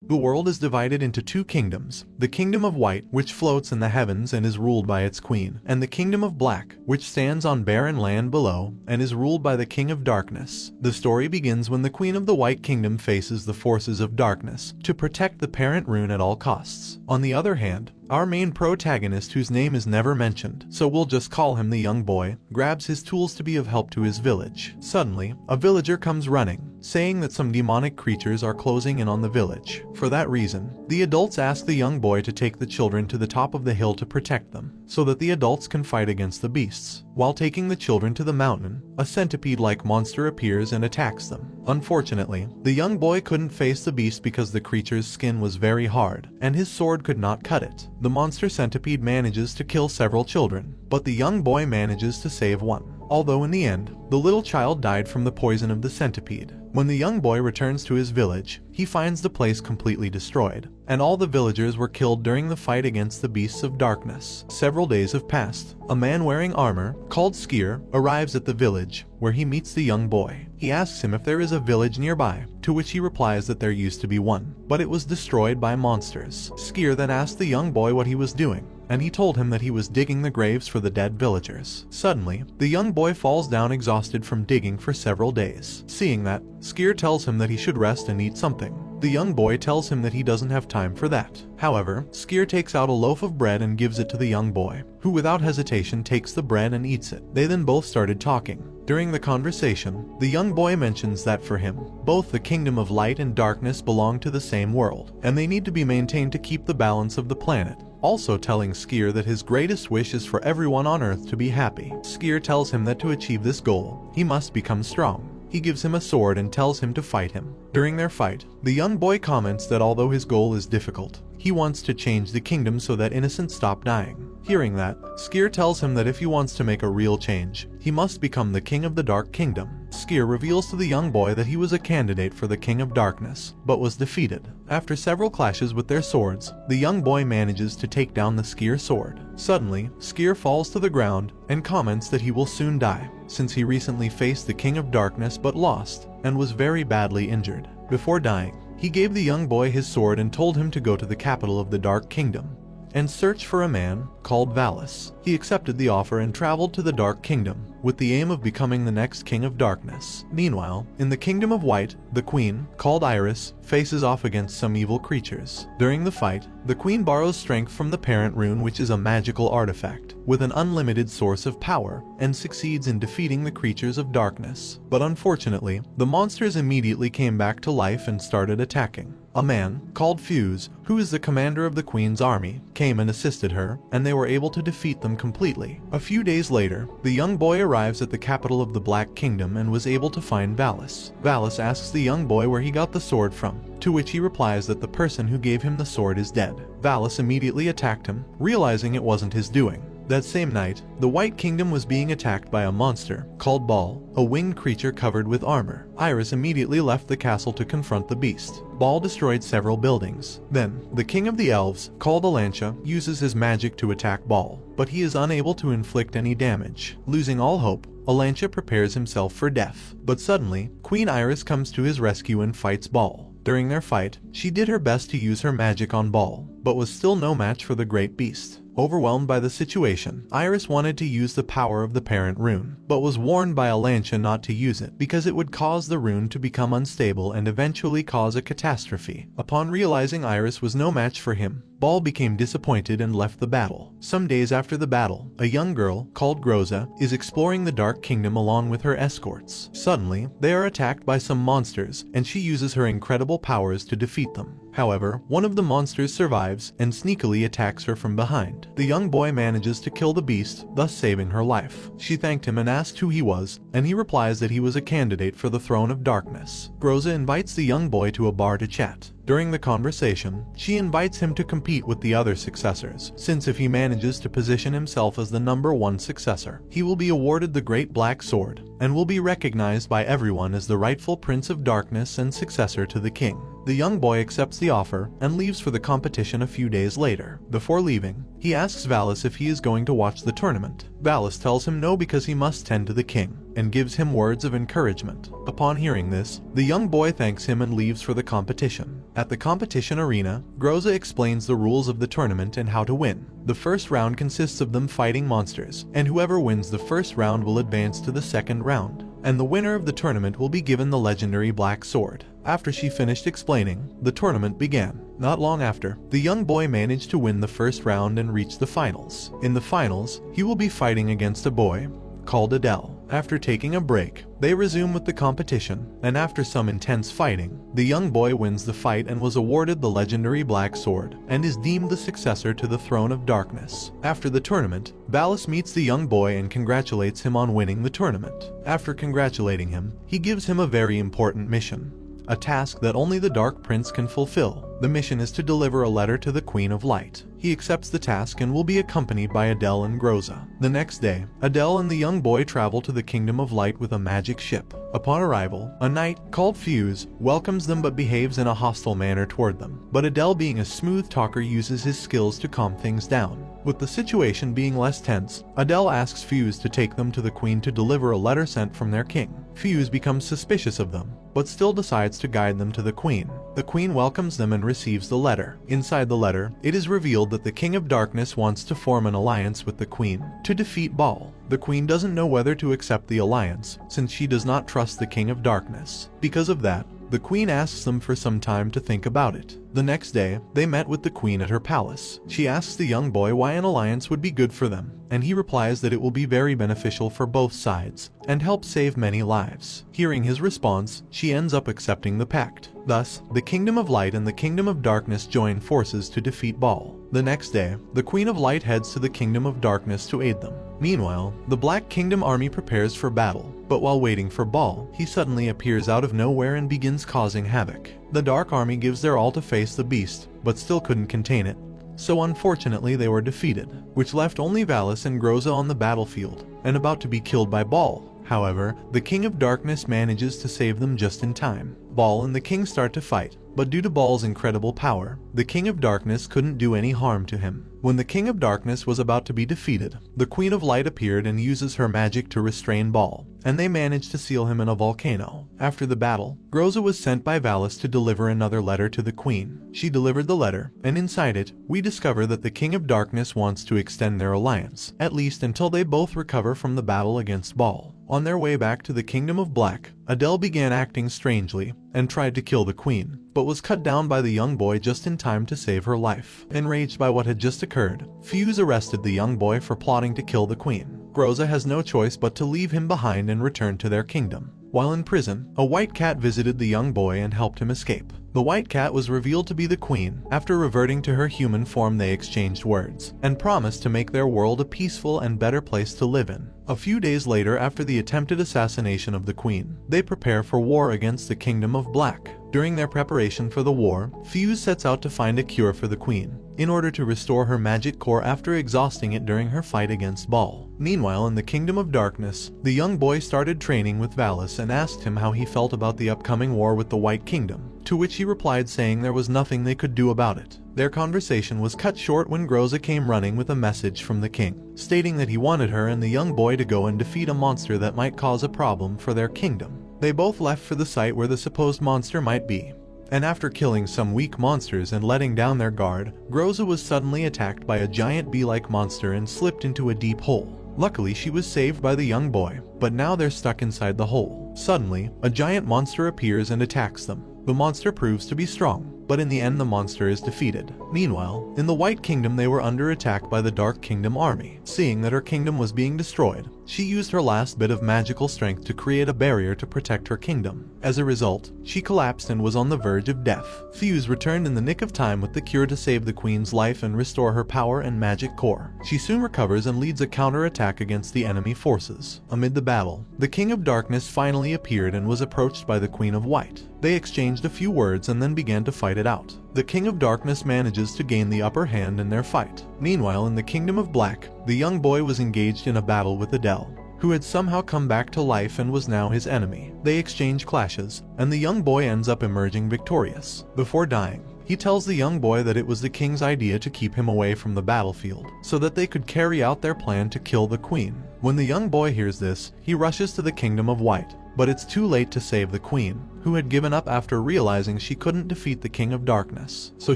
The world is divided into two kingdoms, the kingdom of white, which floats in the heavens and is ruled by its queen, and the kingdom of black, which stands on barren land below and is ruled by the king of darkness. The story begins when the queen of the white kingdom faces the forces of darkness to protect the parent rune at all costs. On the other hand, our main protagonist, whose name is never mentioned, so we'll just call him the young boy, grabs his tools to be of help to his village. Suddenly, a villager comes running, saying that some demonic creatures are closing in on the village. For that reason, the adults ask the young boy to take the children to the top of the hill to protect them, so that the adults can fight against the beasts. While taking the children to the mountain, a centipede-like monster appears and attacks them. Unfortunately, the young boy couldn't face the beast because the creature's skin was very hard, and his sword could not cut it. The monster centipede manages to kill several children, but the young boy manages to save one. Although in the end, the little child died from the poison of the centipede. When the young boy returns to his village, he finds the place completely destroyed, and all the villagers were killed during the fight against the beasts of darkness. Several days have passed. A man wearing armor, called Skier, arrives at the village, where he meets the young boy. He asks him if there is a village nearby, to which he replies that there used to be one, but it was destroyed by monsters. Skier then asked the young boy what he was doing, and he told him that he was digging the graves for the dead villagers. Suddenly, the young boy falls down exhausted from digging for several days. Seeing that, Skier tells him that he should rest and eat something. The young boy tells him that he doesn't have time for that. However, Skier takes out a loaf of bread and gives it to the young boy, who without hesitation takes the bread and eats it. They then both started talking. During the conversation, the young boy mentions that for him, both the kingdom of light and darkness belong to the same world, and they need to be maintained to keep the balance of the planet. Also telling Skier that his greatest wish is for everyone on Earth to be happy. Skier tells him that to achieve this goal, he must become strong. He gives him a sword and tells him to fight him. During their fight, the young boy comments that although his goal is difficult, he wants to change the kingdom so that innocents stop dying. Hearing that, Skier tells him that if he wants to make a real change, he must become the king of the Dark Kingdom. Skier reveals to the young boy that he was a candidate for the King of Darkness, but was defeated. After several clashes with their swords, the young boy manages to take down the Skier sword. Suddenly, Skier falls to the ground and comments that he will soon die, since he recently faced the King of Darkness but lost, and was very badly injured. Before dying, he gave the young boy his sword and told him to go to the capital of the Dark Kingdom and search for a man called Valis. He accepted the offer and traveled to the Dark Kingdom, with the aim of becoming the next King of Darkness. Meanwhile, in the Kingdom of White, the Queen, called Iris, faces off against some evil creatures. During the fight, the Queen borrows strength from the parent rune, which is a magical artifact, with an unlimited source of power, and succeeds in defeating the creatures of darkness. But unfortunately, the monsters immediately came back to life and started attacking. A man, called Fuse, who is the commander of the Queen's army, came and assisted her, and they were able to defeat them completely. A few days later, the young boy arrives at the capital of the Black Kingdom and was able to find Valis. Valis asks the young boy where he got the sword from, to which he replies that the person who gave him the sword is dead. Valis immediately attacked him, realizing it wasn't his doing. That same night, the White Kingdom was being attacked by a monster called Ball, a winged creature covered with armor. Iris immediately left the castle to confront the beast. Ball destroyed several buildings. Then, the king of the elves, called Alantia, uses his magic to attack Ball, but he is unable to inflict any damage. Losing all hope, Alantia prepares himself for death. But suddenly, Queen Iris comes to his rescue and fights Ball. During their fight, she did her best to use her magic on Ball, but was still no match for the great beast. Overwhelmed by the situation, Iris wanted to use the power of the parent rune, but was warned by Alantia not to use it because it would cause the rune to become unstable and eventually cause a catastrophe. Upon realizing Iris was no match for him, Ball became disappointed and left the battle. Some days after the battle, a young girl, called Groza, is exploring the Dark Kingdom along with her escorts. Suddenly, they are attacked by some monsters, and she uses her incredible powers to defeat them. However, one of the monsters survives and sneakily attacks her from behind. The young boy manages to kill the beast, thus saving her life. She thanked him and asked who he was, and he replies that he was a candidate for the Throne of Darkness. Groza invites the young boy to a bar to chat. During the conversation, she invites him to compete with the other successors, since if he manages to position himself as the #1 successor, he will be awarded the Great Black Sword, and will be recognized by everyone as the rightful Prince of Darkness and successor to the king. The young boy accepts the offer and leaves for the competition a few days later. Before leaving, he asks Valis if he is going to watch the tournament. Valis tells him no because he must tend to the king. and gives him words of encouragement. Upon hearing this, the young boy thanks him and leaves for the competition. At the competition arena, Groza explains the rules of the tournament and how to win. The first round consists of them fighting monsters, and whoever wins the first round will advance to the second round, and the winner of the tournament will be given the legendary black sword. After she finished explaining, the tournament began. Not long after, the young boy managed to win the first round and reach the finals. In the finals, he will be fighting against a boy called Adele. After taking a break, they resume with the competition, and after some intense fighting, the young boy wins the fight and was awarded the legendary Black Sword, and is deemed the successor to the Throne of Darkness. After the tournament, Valis meets the young boy and congratulates him on winning the tournament. After congratulating him, he gives him a very important mission, a task that only the Dark Prince can fulfill. The mission is to deliver a letter to the Queen of Light. He accepts the task and will be accompanied by Adele and Groza. The next day, Adele and the young boy travel to the Kingdom of Light with a magic ship. Upon arrival, a knight called Fuse welcomes them but behaves in a hostile manner toward them. But Adele, being a smooth talker, uses his skills to calm things down. With the situation being less tense, Adele asks Fuse to take them to the Queen to deliver a letter sent from their king. Fuse becomes suspicious of them, but still decides to guide them to the Queen. The Queen welcomes them and receives the letter. Inside the letter, it is revealed that the King of Darkness wants to form an alliance with the Queen to defeat Baal. The Queen doesn't know whether to accept the alliance, since she does not trust the King of Darkness. Because of that, the Queen asks them for some time to think about it. The next day, they met with the Queen at her palace. She asks the young boy why an alliance would be good for them, and he replies that it will be very beneficial for both sides, and help save many lives. Hearing his response, she ends up accepting the pact. Thus, the Kingdom of Light and the Kingdom of Darkness join forces to defeat Baal. The next day, the Queen of Light heads to the Kingdom of Darkness to aid them. Meanwhile, the Black Kingdom army prepares for battle, but while waiting for Baal, he suddenly appears out of nowhere and begins causing havoc. The Dark Army gives their all to face the beast, but still couldn't contain it. So unfortunately they were defeated, which left only Valis and Groza on the battlefield, and about to be killed by Baal. However, the King of Darkness manages to save them just in time. Baal and the King start to fight, but due to Baal's incredible power, the King of Darkness couldn't do any harm to him. When the King of Darkness was about to be defeated, the Queen of Light appeared and uses her magic to restrain Baal, and they managed to seal him in a volcano. After the battle, Groza was sent by Valis to deliver another letter to the Queen. She delivered the letter, and inside it, we discover that the King of Darkness wants to extend their alliance, at least until they both recover from the battle against Baal. On their way back to the Kingdom of Black, Adele began acting strangely and tried to kill the Queen, but was cut down by the young boy just in time to save her life. Enraged by what had just occurred, Fuse arrested the young boy for plotting to kill the Queen. Groza has no choice but to leave him behind and return to their kingdom. While in prison, a white cat visited the young boy and helped him escape. The white cat was revealed to be the Queen. After reverting to her human form, they exchanged words and promised to make their world a peaceful and better place to live in. A few days later, after the attempted assassination of the Queen, they prepare for war against the Kingdom of Black. During their preparation for the war, Fuse sets out to find a cure for the Queen, in order to restore her magic core after exhausting it during her fight against Baal. Meanwhile, in the Kingdom of Darkness, the young boy started training with Valis and asked him how he felt about the upcoming war with the White Kingdom, to which he replied saying there was nothing they could do about it. Their conversation was cut short when Groza came running with a message from the king, stating that he wanted her and the young boy to go and defeat a monster that might cause a problem for their kingdom. They both left for the site where the supposed monster might be, and after killing some weak monsters and letting down their guard, Groza was suddenly attacked by a giant bee-like monster and slipped into a deep hole. Luckily, she was saved by the young boy, but now they're stuck inside the hole. Suddenly, a giant monster appears and attacks them. The monster proves to be strong, but in the end the monster is defeated. Meanwhile, in the White Kingdom they were under attack by the Dark Kingdom army. Seeing that her kingdom was being destroyed, she used her last bit of magical strength to create a barrier to protect her kingdom. As a result, she collapsed and was on the verge of death. Fuse returned in the nick of time with the cure to save the Queen's life and restore her power and magic core. She soon recovers and leads a counterattack against the enemy forces. Amid the battle, the King of Darkness finally appeared and was approached by the Queen of White. They exchanged a few words and then began to fight it out. The King of Darkness manages to gain the upper hand in their fight. Meanwhile, in the Kingdom of Black, the young boy was engaged in a battle with Adele, who had somehow come back to life and was now his enemy. They exchange clashes, and the young boy ends up emerging victorious. Before dying, He tells the young boy that it was the king's idea to keep him away from the battlefield, so that they could carry out their plan to kill the queen. When the young boy hears this, he rushes to the kingdom of white. But it's too late to save the queen, who had given up after realizing she couldn't defeat the king of darkness. So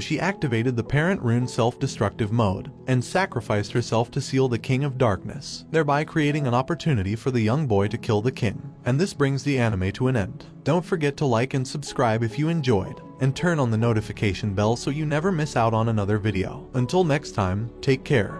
she activated the parent rune self-destructive mode, and sacrificed herself to seal the king of darkness, thereby creating an opportunity for the young boy to kill the king. And this brings the anime to an end. Don't forget to like and subscribe if you enjoyed, and turn on the notification bell so you never miss out on another video. Until next time, take care.